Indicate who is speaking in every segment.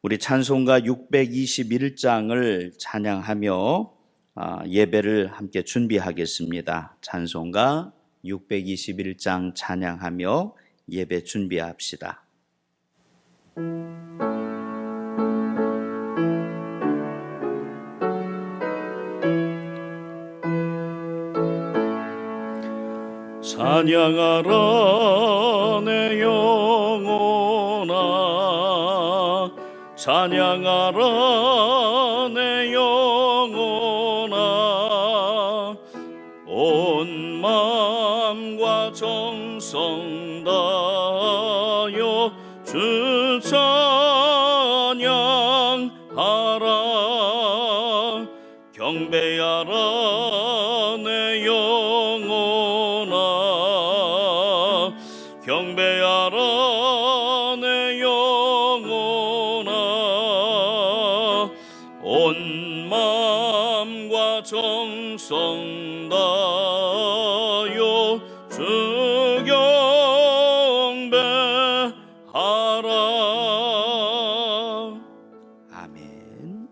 Speaker 1: 우리 찬송가 621장을 찬양하며 예배를 함께 준비하겠습니다. 찬송가 621장 찬양하며 예배 준비합시다. 찬양하라 내 영혼아, 찬양하라 내 영혼아, 온 마음과 정성 다하여 주 찬양하라. 경배하라 내 영혼아, 경배하라 내 영혼아, 온 마음과 정성 다하여 주 경배하라. 아멘.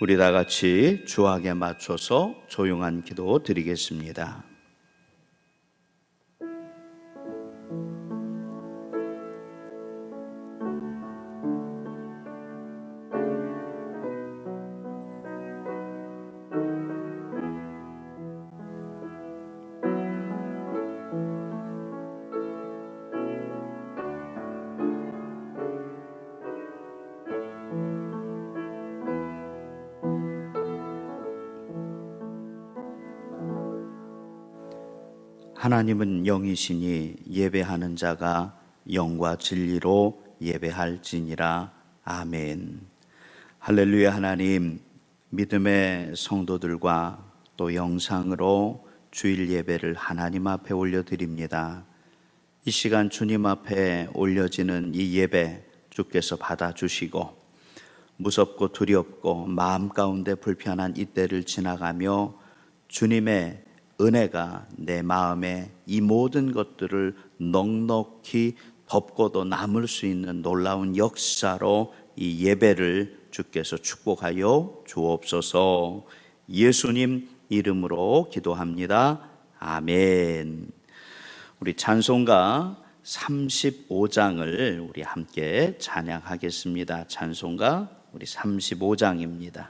Speaker 1: 우리 다 같이 주악에 맞춰서 조용한 기도 드리겠습니다. 하나님은 영이시니 예배하는 자가 영과 진리로 예배할지니라. 아멘. 할렐루야. 하나님, 믿음의 성도들과 또 영상으로 주일 예배를 하나님 앞에 올려드립니다. 이 시간 주님 앞에 올려지는 이 예배 주께서 받아주시고, 무섭고 두렵고 마음 가운데 불편한 이때를 지나가며 주님의 은혜가 내 마음에 이 모든 것들을 넉넉히 덮고도 남을 수 있는 놀라운 역사로 이 예배를 주께서 축복하여 주옵소서. 예수님 이름으로 기도합니다. 아멘. 우리 찬송가 35장을 우리 함께 찬양하겠습니다. 찬송가 우리 35장입니다.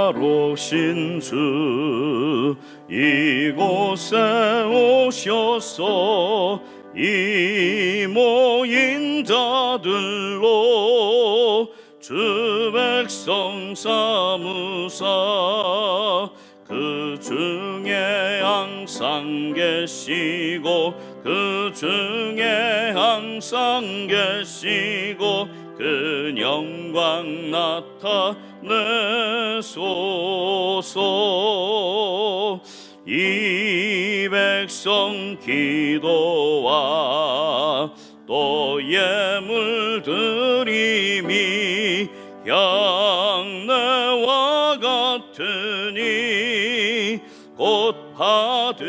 Speaker 1: 근영화로신 주 이곳에 오셔서 이 모인 자들로 주 백성 삼으사 그 중에 항상 계시고 그 중에 항상 계시고 그 영광 나타내소서. 이 백성 기도와 또 예물 드림이 향내와 같으니 곧 받으옵소서.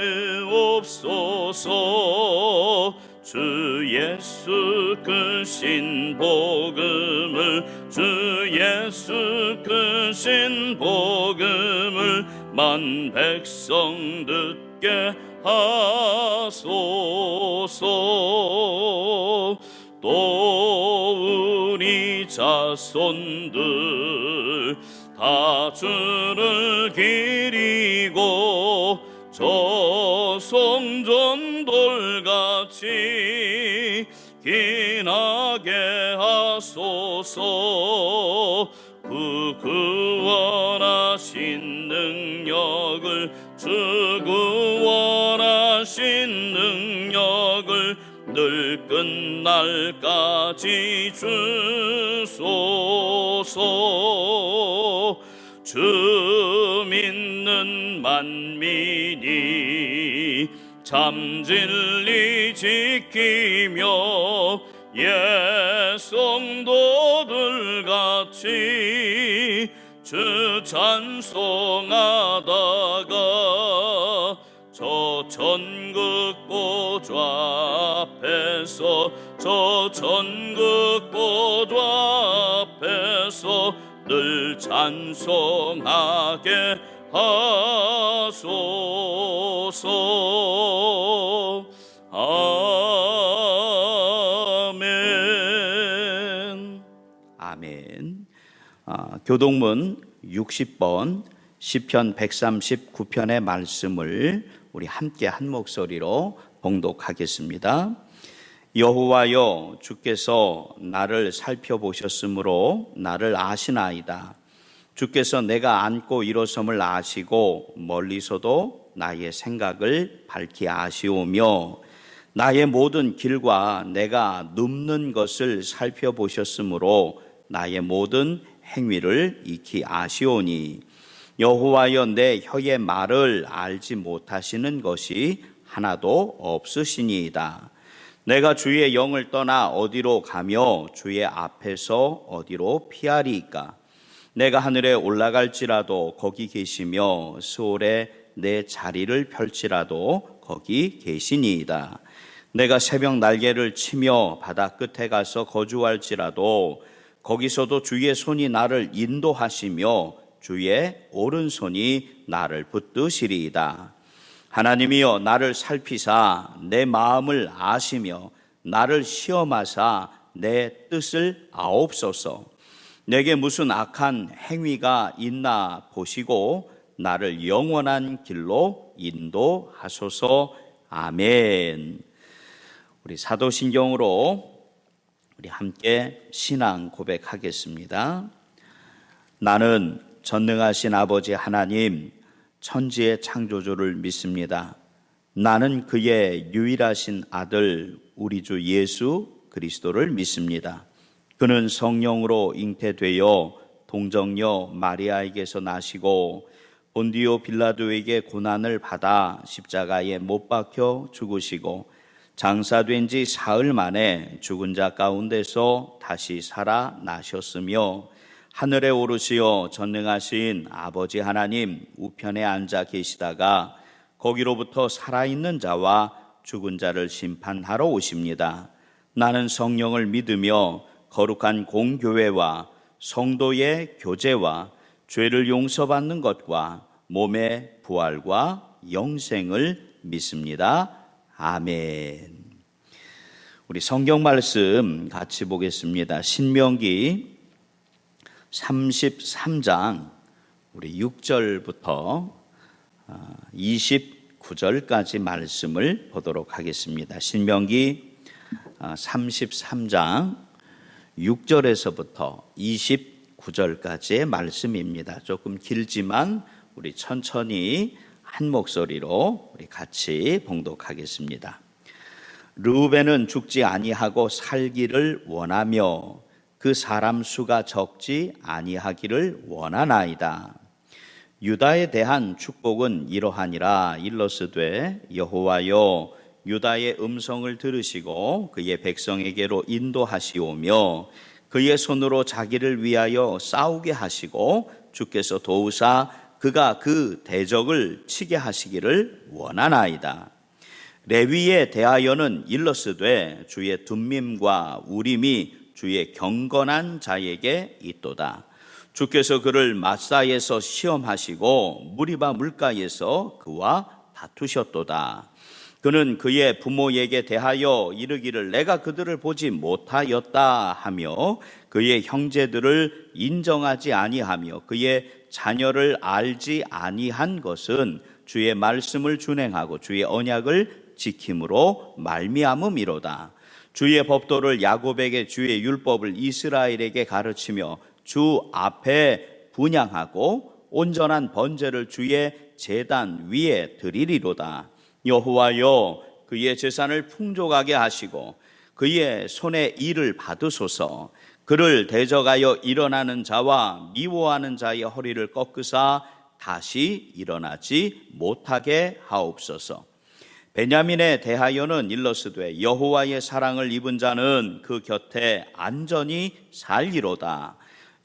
Speaker 1: 주 예수 크신 복음을, 주 예수 크신 복음을 만 백성 듣게 하소서. 또 우리 자손들 다 주를 기리고 저 성전돌같이 기나게 하소서. 그 구원하신 능력을, 주 구원하신 능력을 늘 끝날까지 주소서. 주 믿는
Speaker 2: 듣는 만민이 참 진리 지키며 옛 성도들 같이 주 찬송하다가 저 천국 보좌 앞에서 저 천국 보좌 앞에서 늘 찬송하게 하소서. 아멘.
Speaker 1: 아멘. 교동문 60번 시편 139편의 말씀을 우리 함께 한 목소리로 봉독하겠습니다. 여호와여, 주께서 나를 살펴보셨으므로 나를 아시나이다. 주께서 내가 앉고 일어섬을 아시고 멀리서도 나의 생각을 밝히 아시오며 나의 모든 길과 내가 눕는 것을 살펴보셨으므로 나의 모든 행위를 익히 아시오니 여호와여, 내 혀의 말을 알지 못하시는 것이 하나도 없으시니이다. 내가 주의 영을 떠나 어디로 가며 주의 앞에서 어디로 피하리이까? 내가 하늘에 올라갈지라도 거기 계시며 스올에 내 자리를 펼치라도 거기 계시니이다. 내가 새벽 날개를 치며 바다 끝에 가서 거주할지라도 거기서도 주의 손이 나를 인도하시며 주의 오른손이 나를 붙드시리이다. 하나님이여, 나를 살피사 내 마음을 아시며 나를 시험하사 내 뜻을 아옵소서. 내게 무슨 악한 행위가 있나 보시고 나를 영원한 길로 인도하소서. 아멘. 우리 사도신경으로 우리 함께 신앙 고백하겠습니다. 나는 전능하신 아버지 하나님, 천지의 창조주를 믿습니다. 나는 그의 유일하신 아들 우리 주 예수 그리스도를 믿습니다. 그는 성령으로 잉태되어 동정녀 마리아에게서 나시고 본디오 빌라도에게 고난을 받아 십자가에 못 박혀 죽으시고 장사된 지 사흘 만에 죽은 자 가운데서 다시 살아나셨으며 하늘에 오르시어 전능하신 아버지 하나님 우편에 앉아 계시다가 거기로부터 살아있는 자와 죽은 자를 심판하러 오십니다. 나는 성령을 믿으며 거룩한 공교회와 성도의 교제와 죄를 용서받는 것과 몸의 부활과 영생을 믿습니다. 아멘. 우리 성경 말씀 같이 보겠습니다. 신명기 33장 우리 6절부터 29절까지 말씀을 보도록 하겠습니다. 신명기 33장 6절에서부터 29절까지의 말씀입니다. 조금 길지만 우리 천천히 한 목소리로 우리 같이 봉독하겠습니다. 르우벤은 죽지 아니하고 살기를 원하며 그 사람 수가 적지 아니하기를 원하나이다. 유다에 대한 축복은 이러하니라. 일러스되 여호와여, 유다의 음성을 들으시고 그의 백성에게로 인도하시오며 그의 손으로 자기를 위하여 싸우게 하시고 주께서 도우사 그가 그 대적을 치게 하시기를 원하나이다. 레위에 대하여는 일러스되 주의 둠밈과 우림이 주의 경건한 자에게 있도다. 주께서 그를 마사에서 시험하시고 무리바 물가에서 그와 다투셨도다. 그는 그의 부모에게 대하여 이르기를 내가 그들을 보지 못하였다 하며 그의 형제들을 인정하지 아니하며 그의 자녀를 알지 아니한 것은 주의 말씀을 준행하고 주의 언약을 지킴으로 말미암음이로다. 주의 법도를 야곱에게 주의 율법을 이스라엘에게 가르치며 주 앞에 분향하고 온전한 번제를 주의 제단 위에 드리리로다. 여호와여, 그의 재산을 풍족하게 하시고 그의 손에 일을 받으소서. 그를 대적하여 일어나는 자와 미워하는 자의 허리를 꺾으사 다시 일어나지 못하게 하옵소서. 베냐민에 대하여는 일러스되 여호와의 사랑을 입은 자는 그 곁에 안전히 살리로다.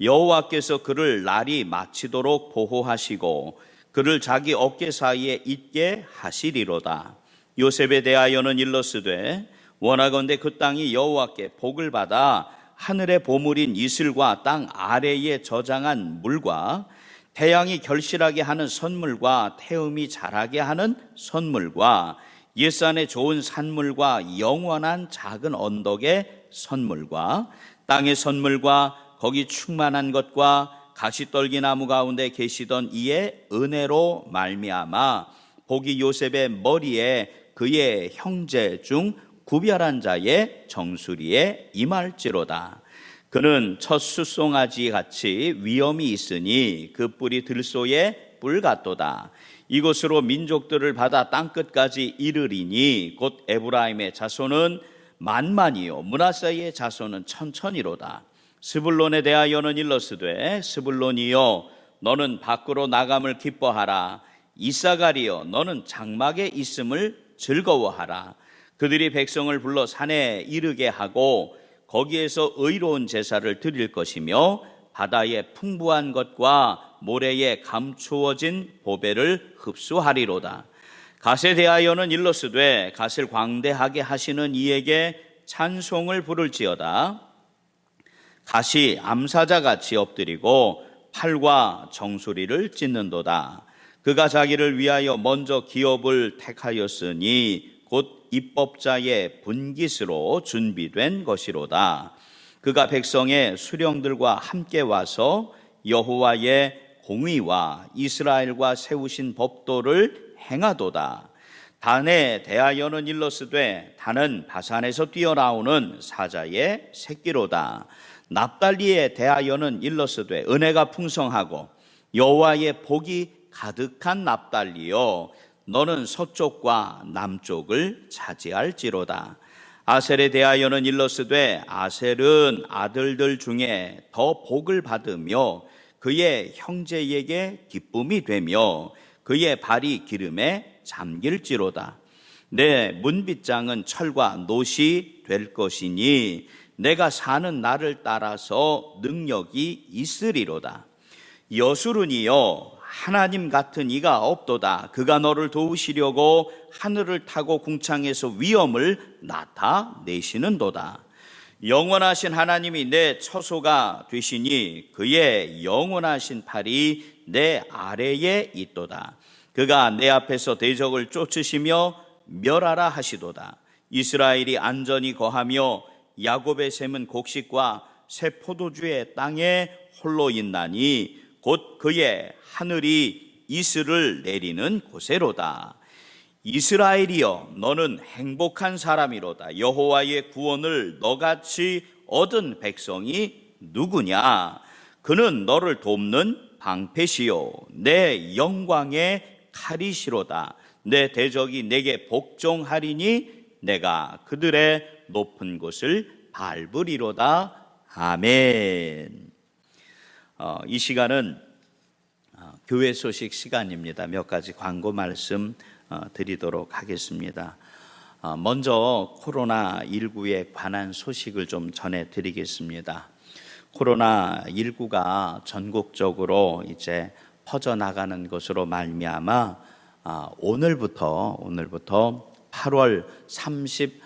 Speaker 1: 여호와께서 그를 날이 마치도록 보호하시고 그를 자기 어깨 사이에 있게 하시리로다. 요셉에 대하여는 일러스되 원하건대 그 땅이 여호와께 복을 받아 하늘의 보물인 이슬과 땅 아래에 저장한 물과 태양이 결실하게 하는 선물과 태음이 자라게 하는 선물과 옛산의 좋은 산물과 영원한 작은 언덕의 선물과 땅의 선물과 거기 충만한 것과 가시떨기 나무 가운데 계시던 이의 은혜로 말미암아 복이 요셉의 머리에 그의 형제 중 구별한 자의 정수리에 임할지로다. 그는 첫 숫송아지 같이 위엄이 있으니 그 뿔이 들소의 뿔 같도다. 이곳으로 민족들을 받아 땅끝까지 이르리니 곧 에브라임의 자손은 만만이요 므낫세의 자손은 천천이로다. 스불론에 대하여는 일러스되 스불론이여 너는 밖으로 나감을 기뻐하라. 이사가리여 너는 장막에 있음을 즐거워하라. 그들이 백성을 불러 산에 이르게 하고 거기에서 의로운 제사를 드릴 것이며 바다의 풍부한 것과 모래에 감추어진 보배를 흡수하리로다. 갓에 대하여는 일러스되 갓을 광대하게 하시는 이에게 찬송을 부를지어다. 갓이 암사자같이 엎드리고 팔과 정수리를 찢는도다. 그가 자기를 위하여 먼저 기업을 택하였으니 곧 입법자의 분깃으로 준비된 것이로다. 그가 백성의 수령들과 함께 와서 여호와의 공의와 이스라엘과 세우신 법도를 행하도다. 단에 대하여는 일러스되 단은 바산에서 뛰어나오는 사자의 새끼로다. 납달리에 대하여는 일러스되 은혜가 풍성하고 여호와의 복이 가득한 납달리여 너는 서쪽과 남쪽을 차지할지로다. 아셀에 대하여는 일러스되 아셀은 아들들 중에 더 복을 받으며 그의 형제에게 기쁨이 되며 그의 발이 기름에 잠길지로다. 내 문빗장은 철과 놋이 될 것이니 내가 사는 날을 따라서 능력이 있으리로다. 여수르니여 하나님 같은 이가 없도다. 그가 너를 도우시려고 하늘을 타고 궁창에서 위엄을 나타내시는도다. 영원하신 하나님이 내 처소가 되시니 그의 영원하신 팔이 내 아래에 있도다. 그가 내 앞에서 대적을 쫓으시며 멸하라 하시도다. 이스라엘이 안전히 거하며 야곱의 샘은 곡식과 새 포도주의 땅에 홀로 있나니 곧 그의 하늘이 이슬을 내리는 곳에로다. 이스라엘이여 너는 행복한 사람이로다. 여호와의 구원을 너같이 얻은 백성이 누구냐? 그는 너를 돕는 방패시요 내 영광의 칼이시로다. 내 대적이 내게 복종하리니 내가 그들의 높은 곳을 밟으리로다. 아멘. 이 시간은 교회 소식 시간입니다. 몇 가지 광고 말씀 드리도록 하겠습니다. 먼저 코로나19에 관한 소식을 좀 전해드리겠습니다. 코로나19가 전국적으로 이제 퍼져나가는 것으로 말미암아 오늘부터 8월 30일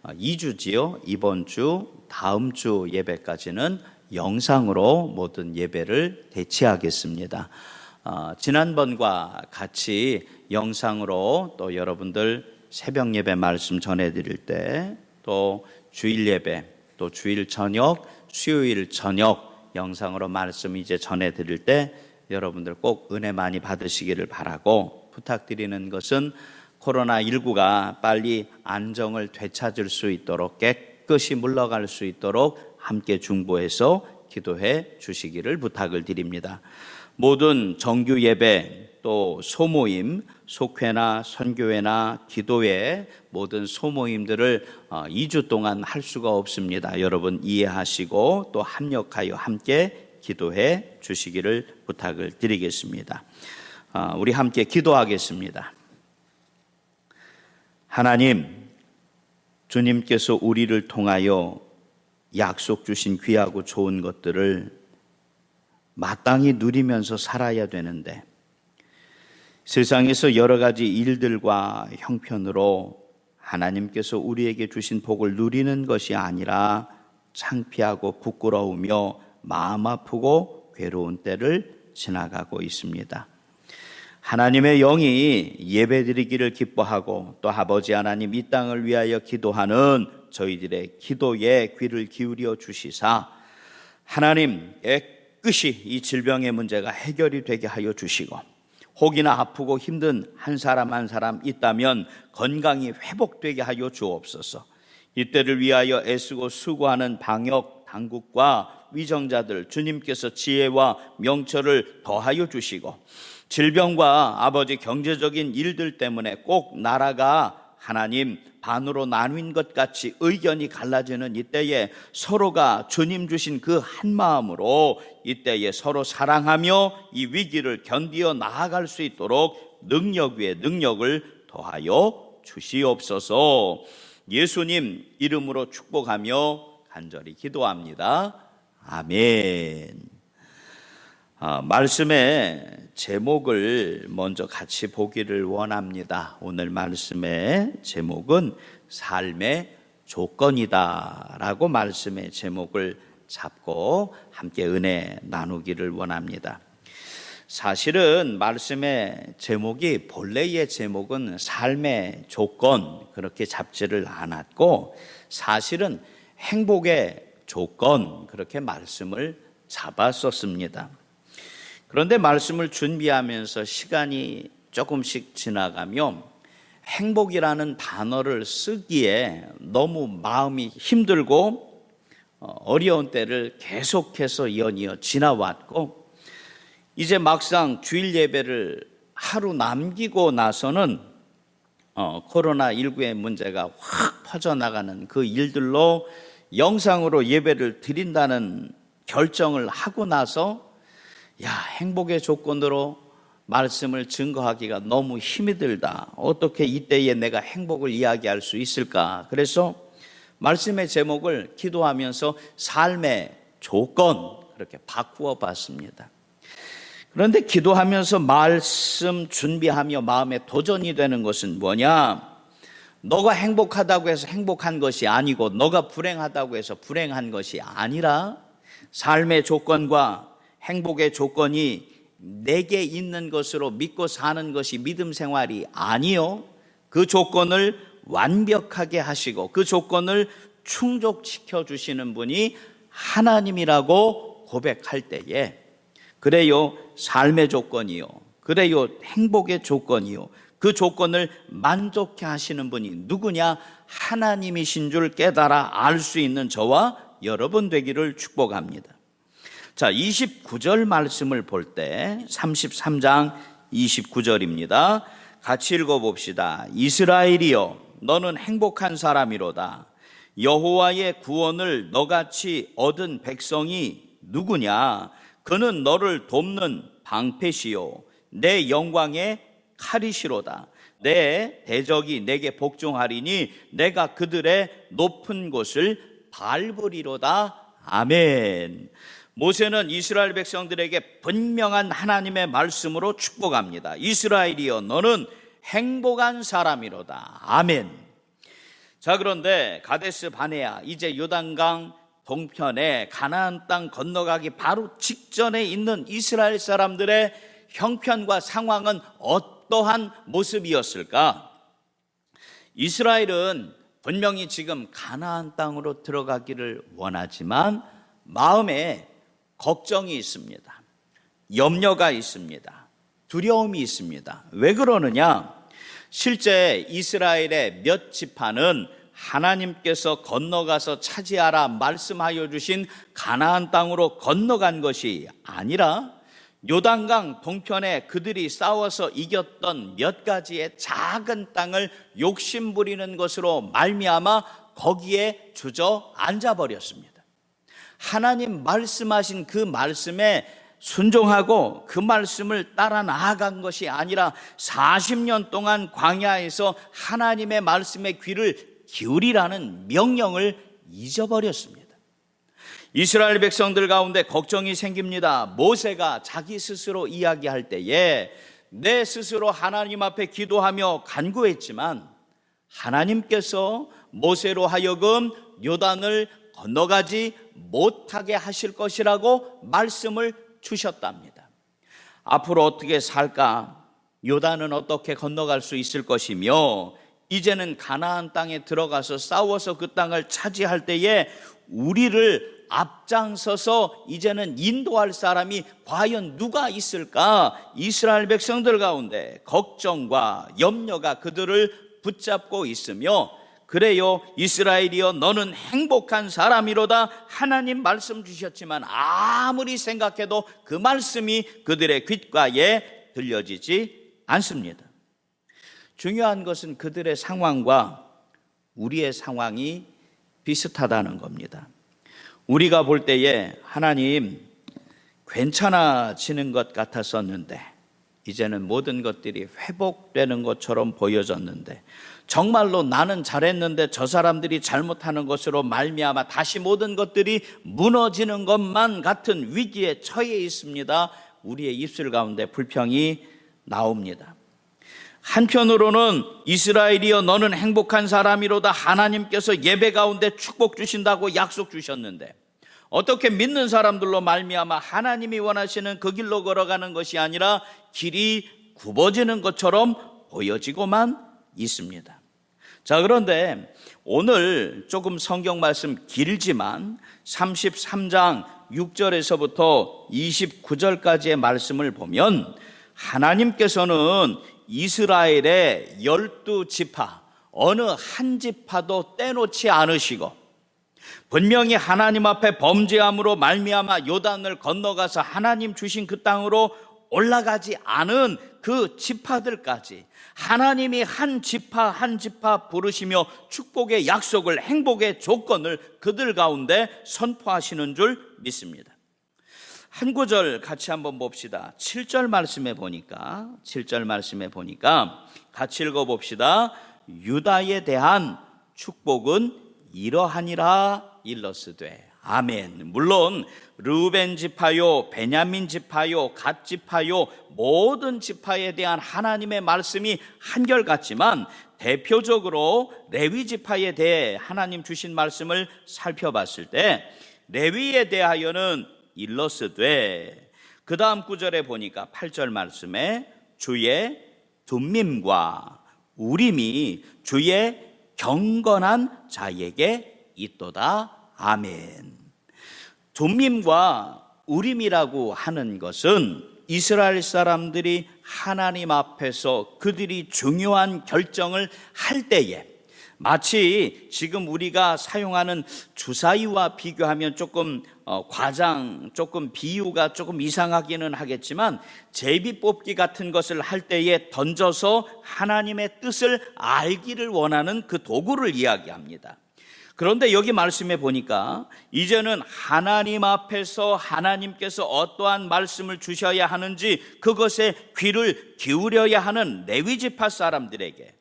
Speaker 1: 2주지요. 이번 주 다음 주 예배까지는 영상으로 모든 예배를 대체하겠습니다. 지난번과 같이 영상으로 또 여러분들 새벽 예배 말씀 전해드릴 때 또 주일 예배 또 주일 저녁 수요일 저녁 영상으로 말씀 이제 전해드릴 때 여러분들 꼭 은혜 많이 받으시기를 바라고, 부탁드리는 것은 코로나19가 빨리 안정을 되찾을 수 있도록 깨끗이 물러갈 수 있도록 함께 중보해서 기도해 주시기를 부탁을 드립니다. 모든 정규 예배 또 소모임, 속회나 선교회나 기도회 모든 소모임들을 2주 동안 할 수가 없습니다. 여러분 이해하시고 또 합력하여 함께 기도해 주시기를 부탁을 드리겠습니다. 우리 함께 기도하겠습니다. 하나님, 주님께서 우리를 통하여 약속 주신 귀하고 좋은 것들을 마땅히 누리면서 살아야 되는데 세상에서 여러 가지 일들과 형편으로 하나님께서 우리에게 주신 복을 누리는 것이 아니라 창피하고 부끄러우며 마음 아프고 괴로운 때를 지나가고 있습니다. 하나님의 영이 예배드리기를 기뻐하고 또 아버지 하나님 이 땅을 위하여 기도하는 저희들의 기도에 귀를 기울여 주시사 하나님 깨끗이 이 질병의 문제가 해결이 되게 하여 주시고 혹이나 아프고 힘든 한 사람 한 사람 있다면 건강이 회복되게 하여 주옵소서. 이때를 위하여 애쓰고 수고하는 방역 당국과 위정자들 주님께서 지혜와 명철을 더하여 주시고 질병과 아버지 경제적인 일들 때문에 꼭 나라가 하나님 반으로 나뉜 것 같이 의견이 갈라지는 이때에 서로가 주님 주신 그 한 마음으로 이때에 서로 사랑하며 이 위기를 견디어 나아갈 수 있도록 능력 위에 능력을 더하여 주시옵소서. 예수님 이름으로 축복하며 간절히 기도합니다. 아멘. 말씀의 제목을 먼저 같이 보기를 원합니다. 오늘 말씀의 제목은 삶의 조건이다 라고 말씀의 제목을 잡고 함께 은혜 나누기를 원합니다. 사실은 말씀의 제목이 본래의 제목은 삶의 조건 그렇게 잡지를 않았고 사실은 행복의 조건 그렇게 말씀을 잡았었습니다. 그런데 말씀을 준비하면서 시간이 조금씩 지나가면 행복이라는 단어를 쓰기에 너무 마음이 힘들고 어려운 때를 계속해서 연이어 지나왔고 이제 막상 주일 예배를 하루 남기고 나서는 코로나19의 문제가 확 퍼져나가는 그 일들로 영상으로 예배를 드린다는 결정을 하고 나서 행복의 조건으로 말씀을 증거하기가 너무 힘이 들다. 어떻게 이때에 내가 행복을 이야기할 수 있을까? 그래서 말씀의 제목을 기도하면서 삶의 조건 그렇게 바꾸어 봤습니다. 그런데 기도하면서 말씀 준비하며 마음에 도전이 되는 것은 뭐냐? 너가 행복하다고 해서 행복한 것이 아니고 너가 불행하다고 해서 불행한 것이 아니라 삶의 조건과 행복의 조건이 내게 있는 것으로 믿고 사는 것이 믿음 생활이 아니요. 그 조건을 완벽하게 하시고 그 조건을 충족시켜 주시는 분이 하나님이라고 고백할 때에 그래요 삶의 조건이요. 그래요 행복의 조건이요. 그 조건을 만족해 하시는 분이 누구냐? 하나님이신 줄 깨달아 알 수 있는 저와 여러분 되기를 축복합니다. 자, 29절 말씀을 볼 때 33장 29절입니다. 같이 읽어봅시다. 이스라엘이여 너는 행복한 사람이로다. 여호와의 구원을 너같이 얻은 백성이 누구냐? 그는 너를 돕는 방패시요 내 영광의 칼이시로다. 내 대적이 내게 복종하리니 내가 그들의 높은 곳을 밟으리로다. 아멘. 모세는 이스라엘 백성들에게 분명한 하나님의 말씀으로 축복합니다. 이스라엘이여 너는 행복한 사람이로다. 아멘. 자, 그런데 가데스 바네아 이제 요단강 동편에 가나안 땅 건너가기 바로 직전에 있는 이스라엘 사람들의 형편과 상황은 어떠한 모습이었을까? 이스라엘은 분명히 지금 가나안 땅으로 들어가기를 원하지만 마음에 걱정이 있습니다. 염려가 있습니다. 두려움이 있습니다. 왜 그러느냐? 실제 이스라엘의 몇 지파는 하나님께서 건너가서 차지하라 말씀하여 주신 가나안 땅으로 건너간 것이 아니라 요단강 동편에 그들이 싸워서 이겼던 몇 가지의 작은 땅을 욕심부리는 것으로 말미암아 거기에 주저앉아 버렸습니다. 하나님 말씀하신 그 말씀에 순종하고 그 말씀을 따라 나아간 것이 아니라 40년 동안 광야에서 하나님의 말씀에 귀를 기울이라는 명령을 잊어버렸습니다. 이스라엘 백성들 가운데 걱정이 생깁니다. 모세가 자기 스스로 이야기할 때에 내 스스로 하나님 앞에 기도하며 간구했지만 하나님께서 모세로 하여금 요단을 건너가지 못하게 하실 것이라고 말씀을 주셨답니다. 앞으로 어떻게 살까? 요단은 어떻게 건너갈 수 있을 것이며 이제는 가나안 땅에 들어가서 싸워서 그 땅을 차지할 때에 우리를 앞장서서 이제는 인도할 사람이 과연 누가 있을까? 이스라엘 백성들 가운데 걱정과 염려가 그들을 붙잡고 있으며 그래요, 이스라엘이여 너는 행복한 사람이로다. 하나님 말씀 주셨지만 아무리 생각해도 그 말씀이 그들의 귓가에 들려지지 않습니다. 중요한 것은 그들의 상황과 우리의 상황이 비슷하다는 겁니다. 우리가 볼 때에 하나님 괜찮아지는 것 같았었는데 이제는 모든 것들이 회복되는 것처럼 보여졌는데 정말로 나는 잘했는데 저 사람들이 잘못하는 것으로 말미암아 다시 모든 것들이 무너지는 것만 같은 위기에 처해 있습니다. 우리의 입술 가운데 불평이 나옵니다. 한편으로는 이스라엘이여 너는 행복한 사람이로다. 하나님께서 예배 가운데 축복 주신다고 약속 주셨는데 어떻게 믿는 사람들로 말미암아 하나님이 원하시는 그 길로 걸어가는 것이 아니라 길이 굽어지는 것처럼 보여지고만 있습니다. 자, 그런데 오늘 조금 성경 말씀 길지만 33장 6절에서부터 29절까지의 말씀을 보면 하나님께서는 이스라엘의 12지파 어느 한 지파도 떼놓지 않으시고 분명히 하나님 앞에 범죄함으로 말미암아 요단을 건너가서 하나님 주신 그 땅으로 올라가지 않은 그 지파들까지 하나님이 한 지파 한 지파 부르시며 축복의 약속을, 행복의 조건을 그들 가운데 선포하시는 줄 믿습니다. 한 구절 같이 한번 봅시다. 7절 말씀에 보니까 같이 읽어봅시다. 유다에 대한 축복은 이러하니라 일러스되. 아멘. 물론 르우벤 지파요, 베냐민 지파요, 갓 지파요, 모든 지파에 대한 하나님의 말씀이 한결같지만 대표적으로 레위 지파에 대해 하나님 주신 말씀을 살펴봤을 때 레위에 대하여는 일러스되, 그 다음 구절에 보니까 8절 말씀에 주의 둠밈과 우림이 주의 경건한 자에게 있도다. 아멘. 둠밈과 우림이라고 하는 것은 이스라엘 사람들이 하나님 앞에서 그들이 중요한 결정을 할 때에 마치 지금 우리가 사용하는 주사위와 비교하면 조금 조금 비유가 조금 이상하기는 하겠지만 제비 뽑기 같은 것을 할 때에 던져서 하나님의 뜻을 알기를 원하는 그 도구를 이야기합니다. 그런데 여기 말씀에 보니까 이제는 하나님 앞에서 하나님께서 어떠한 말씀을 주셔야 하는지 그것에 귀를 기울여야 하는 레위 지파 사람들에게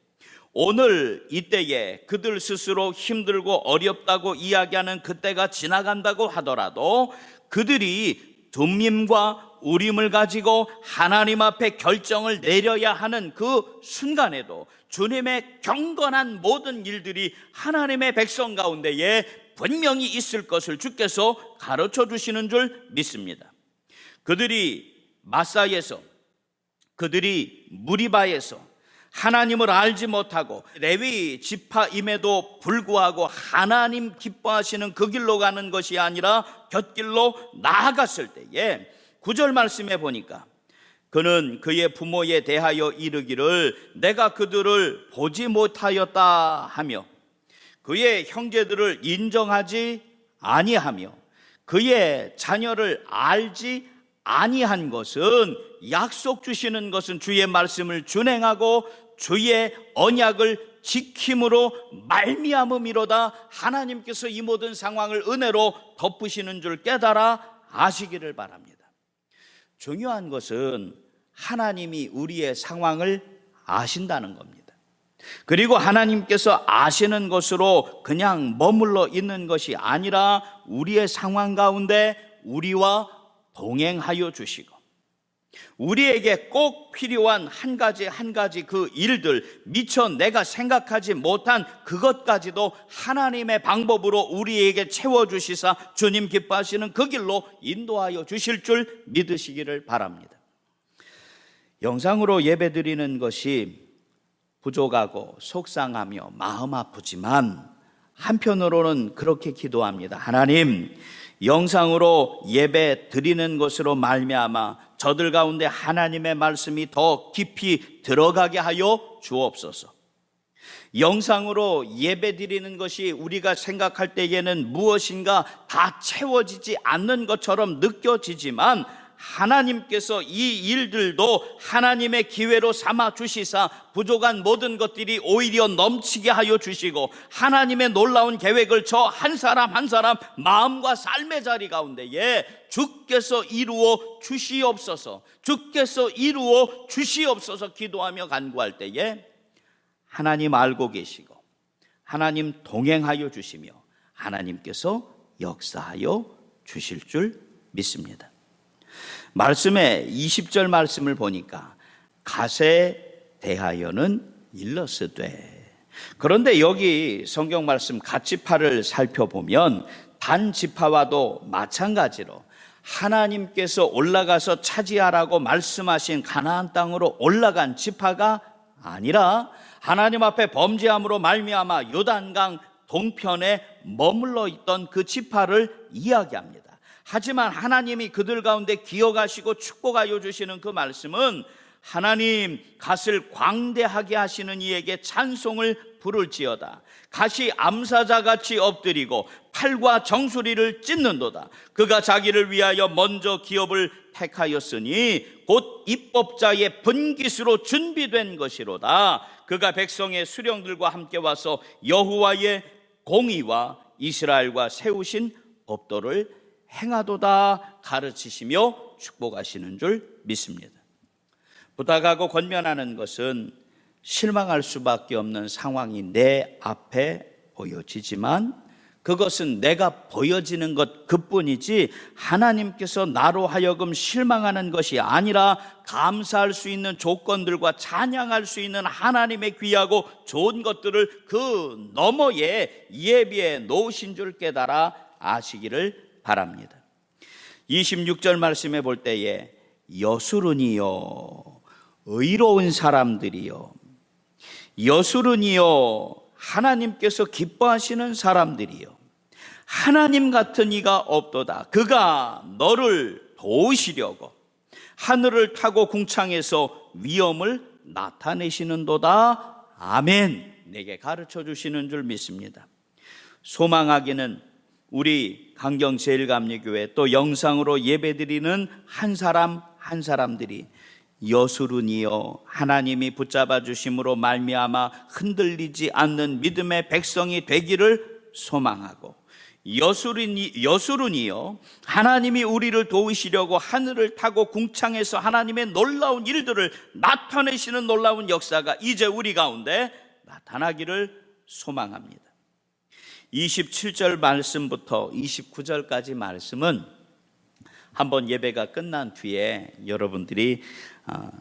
Speaker 1: 오늘 이때에 그들 스스로 힘들고 어렵다고 이야기하는 그때가 지나간다고 하더라도 그들이 둠밈과 우림을 가지고 하나님 앞에 결정을 내려야 하는 그 순간에도 주님의 경건한 모든 일들이 하나님의 백성 가운데에 분명히 있을 것을 주께서 가르쳐 주시는 줄 믿습니다. 그들이 마사에서, 그들이 무리바에서 하나님을 알지 못하고 레위 지파임에도 불구하고 하나님 기뻐하시는 그 길로 가는 것이 아니라 곁길로 나아갔을 때에 9절 말씀에 보니까 그는 그의 부모에 대하여 이르기를 내가 그들을 보지 못하였다 하며 그의 형제들을 인정하지 아니하며 그의 자녀를 알지 아니한 것은 약속 주시는 것은 주의 말씀을 준행하고 주의 언약을 지킴으로 말미암음이로다 하나님께서 이 모든 상황을 은혜로 덮으시는 줄 깨달아 아시기를 바랍니다. 중요한 것은 하나님이 우리의 상황을 아신다는 겁니다. 그리고 하나님께서 아시는 것으로 그냥 머물러 있는 것이 아니라 우리의 상황 가운데 우리와 동행하여 주시고 우리에게 꼭 필요한 한 가지 그 일들, 미처 내가 생각하지 못한 그것까지도 하나님의 방법으로 우리에게 채워주시사 주님 기뻐하시는 그 길로 인도하여 주실 줄 믿으시기를 바랍니다. 영상으로 예배드리는 것이 부족하고 속상하며 마음 아프지만 한편으로는 그렇게 기도합니다. 하나님, 영상으로 예배 드리는 것으로 말미암아 저들 가운데 하나님의 말씀이 더 깊이 들어가게 하여 주옵소서. 영상으로 예배 드리는 것이 우리가 생각할 때에는 무엇인가 다 채워지지 않는 것처럼 느껴지지만 하나님께서 이 일들도 하나님의 기회로 삼아 주시사 부족한 모든 것들이 오히려 넘치게 하여 주시고 하나님의 놀라운 계획을 저 한 사람 한 사람 마음과 삶의 자리 가운데에 주께서 이루어 주시옵소서, 주께서 이루어 주시옵소서 기도하며 간구할 때에 하나님 알고 계시고 하나님 동행하여 주시며 하나님께서 역사하여 주실 줄 믿습니다. 말씀의 20절 말씀을 보니까 갓에 대하여는 일러스되, 그런데 여기 성경 말씀 갓지파를 살펴보면 단지파와도 마찬가지로 하나님께서 올라가서 차지하라고 말씀하신 가나안 땅으로 올라간 지파가 아니라 하나님 앞에 범죄함으로 말미암아 요단강 동편에 머물러 있던 그 지파를 이야기합니다. 하지만 하나님이 그들 가운데 기억하시고 축복하여 주시는 그 말씀은 하나님 갓을 광대하게 하시는 이에게 찬송을 부를지어다. 갓이 암사자같이 엎드리고 팔과 정수리를 찢는도다. 그가 자기를 위하여 먼저 기업을 택하였으니 곧 입법자의 분깃으로 준비된 것이로다. 그가 백성의 수령들과 함께 와서 여호와의 공의와 이스라엘과 세우신 법도를 행하도다 가르치시며 축복하시는 줄 믿습니다. 부탁하고 권면하는 것은 실망할 수밖에 없는 상황이 내 앞에 보여지지만 그것은 내가 보여지는 것 그뿐이지 하나님께서 나로 하여금 실망하는 것이 아니라 감사할 수 있는 조건들과 찬양할 수 있는 하나님의 귀하고 좋은 것들을 그 너머에 예비해 놓으신 줄 깨달아 아시기를 바랍니다. 26절 말씀에 볼 때에 여수른이요 의로운 사람들이요 여수른이요 하나님께서 기뻐하시는 사람들이요 하나님 같은 이가 없도다. 그가 너를 도우시려고 하늘을 타고 궁창에서 위엄을 나타내시는도다. 아멘. 내게 가르쳐 주시는 줄 믿습니다. 소망하기는 우리 강경제일감리교회 또 영상으로 예배드리는 한 사람 한 사람들이 여수른이요 하나님이 붙잡아 주심으로 말미암아 흔들리지 않는 믿음의 백성이 되기를 소망하고 여수른이요 하나님이 우리를 도우시려고 하늘을 타고 궁창에서 하나님의 놀라운 일들을 나타내시는 놀라운 역사가 이제 우리 가운데 나타나기를 소망합니다. 27절 말씀부터 29절까지 말씀은 한번 예배가 끝난 뒤에 여러분들이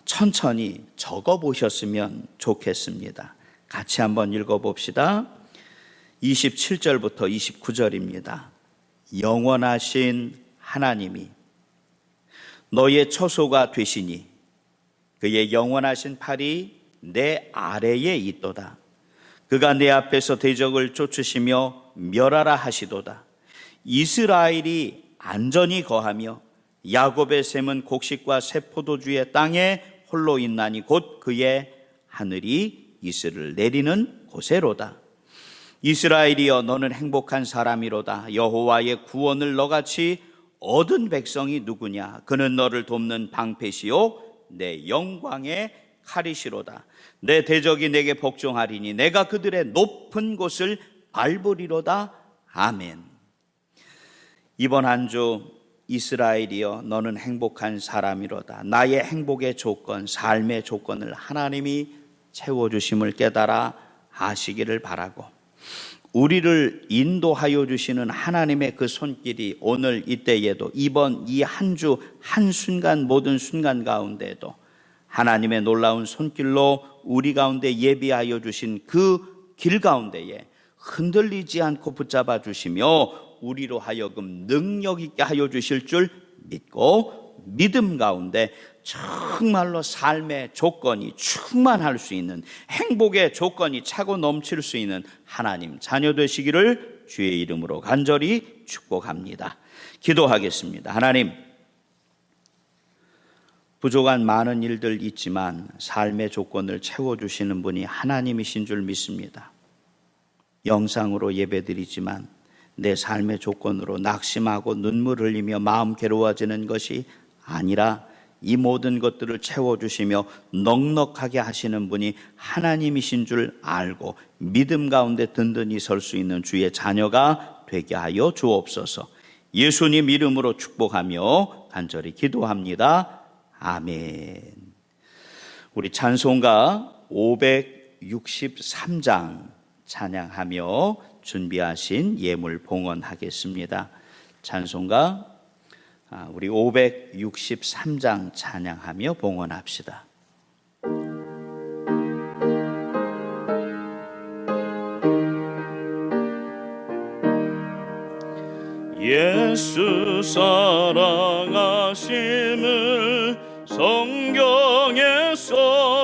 Speaker 1: 천천히 적어 보셨으면 좋겠습니다. 같이 한번 읽어봅시다. 27절부터 29절입니다. 영원하신 하나님이 너의 처소가 되시니 그의 영원하신 팔이 내 아래에 있도다. 그가 내 앞에서 대적을 쫓으시며 멸하라 하시도다. 이스라엘이 안전히 거하며 야곱의 샘은 곡식과 새 포도주의 땅에 홀로 있나니 곧 그의 하늘이 이슬을 내리는 곳에로다. 이스라엘이여 너는 행복한 사람이로다. 여호와의 구원을 너같이 얻은 백성이 누구냐? 그는 너를 돕는 방패시요 내 영광의 칼이시로다. 내 대적이 내게 복종하리니 내가 그들의 높은 곳을 밟으리로다. 아멘. 이번 한 주 이스라엘이여 너는 행복한 사람이로다. 나의 행복의 조건, 삶의 조건을 하나님이 채워주심을 깨달아 아시기를 바라고, 우리를 인도하여 주시는 하나님의 그 손길이 오늘 이때에도, 이번 이 한 주 한순간 모든 순간 가운데에도 하나님의 놀라운 손길로 우리 가운데 예비하여 주신 그 길 가운데에 흔들리지 않고 붙잡아 주시며 우리로 하여금 능력 있게 하여 주실 줄 믿고, 믿음 가운데 정말로 삶의 조건이 충만할 수 있는, 행복의 조건이 차고 넘칠 수 있는 하나님 자녀 되시기를 주의 이름으로 간절히 축복합니다. 기도하겠습니다. 하나님, 부족한 많은 일들 있지만 삶의 조건을 채워주시는 분이 하나님이신 줄 믿습니다. 영상으로 예배드리지만 내 삶의 조건으로 낙심하고 눈물 흘리며 마음 괴로워지는 것이 아니라 이 모든 것들을 채워주시며 넉넉하게 하시는 분이 하나님이신 줄 알고 믿음 가운데 든든히 설 수 있는 주의 자녀가 되게 하여 주옵소서. 예수님 이름으로 축복하며 간절히 기도합니다. 아멘. 우리 찬송가 563장 찬양하며 준비하신 예물 봉헌하겠습니다. 찬송가 우리 563장 찬양하며 봉헌합시다.
Speaker 2: 예수 사랑하심을 성경에서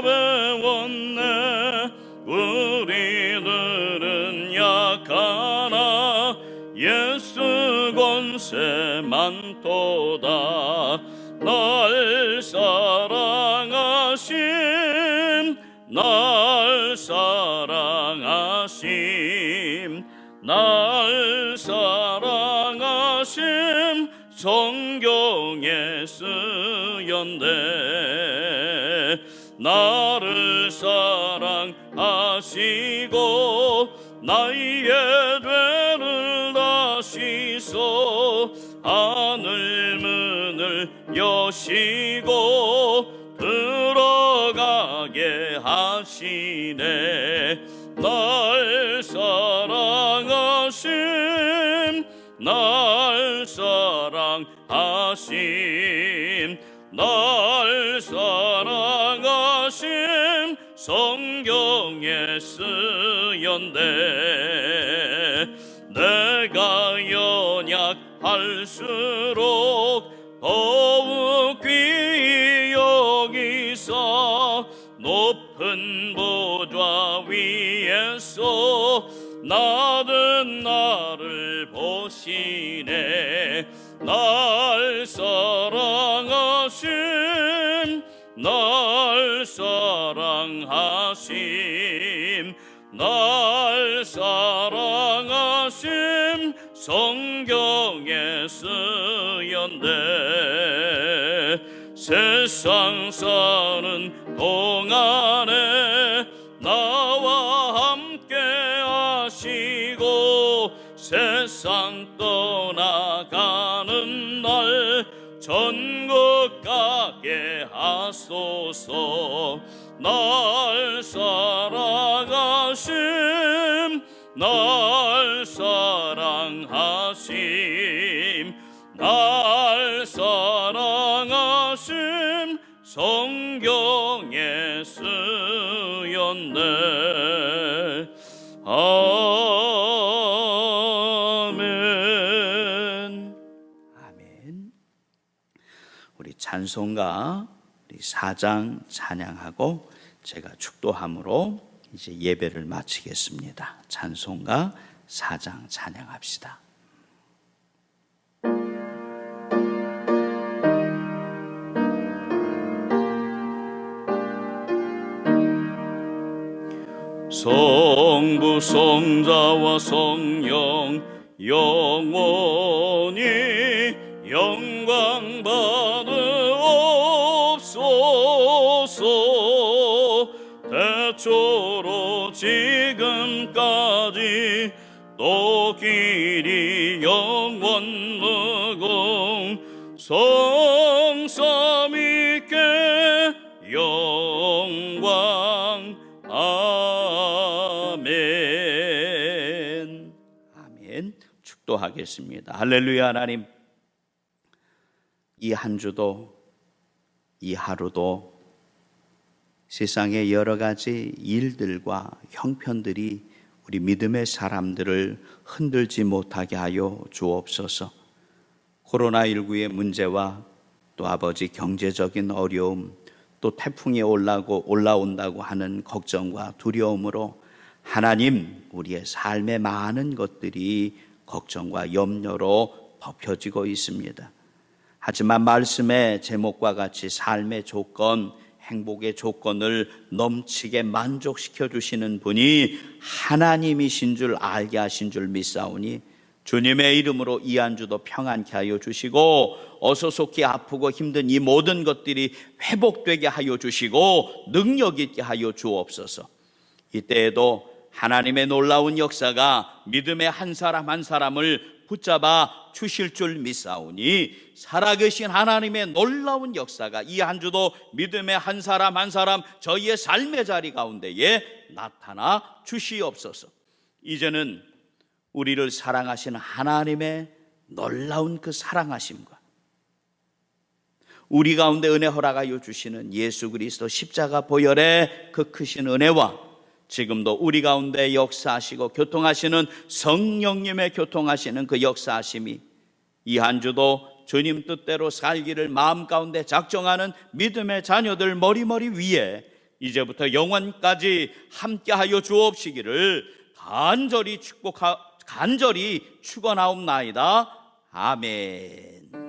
Speaker 2: 배웠네. 우리들은 약하나 예수 권세 많도다. 날 사랑하심, 날 사랑하심, 날 사랑하심, 성경에 쓰였네. 나를 사랑하시고 나의 죄를 다 씻어 하늘 문을 여시고 들어가게 하시네. 날 사랑하심, 날 사랑하심, 날 사랑하심, 성경에 쓰였네. 내가 연약할수록 더욱 귀히 여기사 높은 보좌 위에서 나는 나를 보시네. 날 사랑하심, 날 사랑하심, 날 사랑하심, 성경에 쓰였네. 세상 사는 동안에 나와 함께 하시고 세상 떠나가는 날 천국 가게 하소서. 날 사랑하심, 날 사랑하심, 날 사랑하심, 성경에 쓰였네. 아멘.
Speaker 1: 아멘. 우리 찬송가 우리 4장 찬양하고 제가 축도함으로 이제 예배를 마치겠습니다. 찬송가 4장 찬양합시다.
Speaker 2: 성부 성자와 성령 영원히 영광 받으옵소서. 태초로 지금까지 또 길이 영원 무궁 성삼위께 영광. 아멘.
Speaker 1: 아멘. 축도하겠습니다. 할렐루야. 하나님, 이 한 주도 이 하루도 세상의 여러 가지 일들과 형편들이 우리 믿음의 사람들을 흔들지 못하게 하여 주옵소서. 코로나19의 문제와 또 아버지 경제적인 어려움, 또 태풍이 올라온다고 하는 걱정과 두려움으로 하나님, 우리의 삶의 많은 것들이 걱정과 염려로 덮여지고 있습니다. 하지만 말씀의 제목과 같이 삶의 조건, 행복의 조건을 넘치게 만족시켜 주시는 분이 하나님이신 줄 알게 하신 줄 믿사오니 주님의 이름으로 이 한 주도 평안케 하여 주시고 어소속히 아프고 힘든 이 모든 것들이 회복되게 하여 주시고 능력 있게 하여 주옵소서. 이때에도 하나님의 놀라운 역사가 믿음의 한 사람 한 사람을 붙잡아 주실 줄 믿사오니 살아계신 하나님의 놀라운 역사가 이 한 주도 믿음의 한 사람 한 사람 저희의 삶의 자리 가운데에 나타나 주시옵소서. 이제는 우리를 사랑하시는 하나님의 놀라운 그 사랑하심과 우리 가운데 은혜 허락하여 주시는 예수 그리스도 십자가 보혈의 그 크신 은혜와 지금도 우리 가운데 역사하시고 교통하시는 성령님의 교통하시는 그 역사하심이 이 한 주도 주님 뜻대로 살기를 마음 가운데 작정하는 믿음의 자녀들 머리머리 위에 이제부터 영원까지 함께하여 주옵시기를 간절히 축원하옵나이다. 아멘.